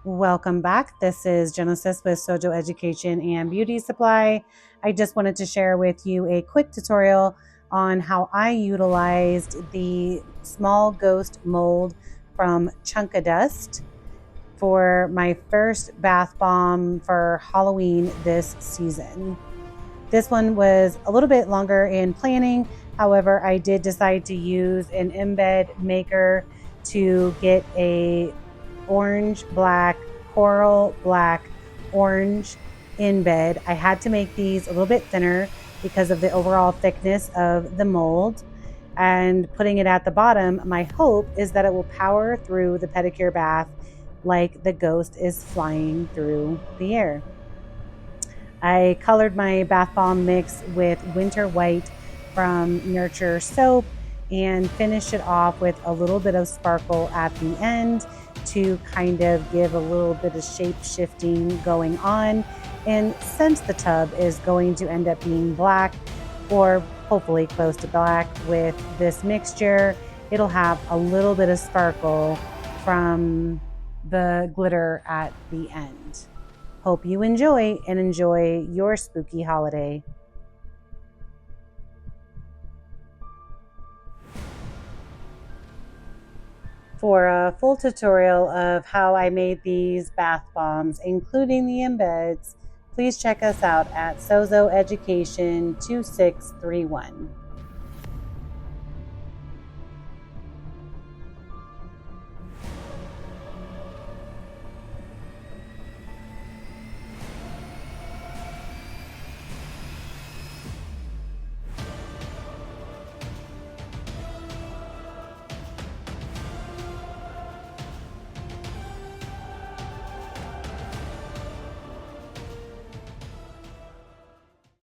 Welcome back. This is Genesis with Sojo Education and Beauty Supply. I just wanted to share with you a quick tutorial on how I utilized the small ghost mold from Chunk of Dust for my first bath bomb for Halloween this season. This one was a little bit longer in planning. However, I did decide to use an embed maker to get a orange, black, coral, black, orange embed. I had to make these a little bit thinner because of the overall thickness of the mold. And putting it at the bottom, my hope is that it will power through the pedicure bath like the ghost is flying through the air. I colored my bath bomb mix with Winter White from Nurture Soap and finished it off with a little bit of sparkle at the end to kind of give a little bit of shape shifting going on. And since the tub is going to end up being black, or hopefully close to black with this mixture, it'll have a little bit of sparkle from the glitter at the end. Hope you enjoy and enjoy your spooky holiday. For a full tutorial of how I made these bath bombs, including the embeds, please check us out at Sozo Education 2631.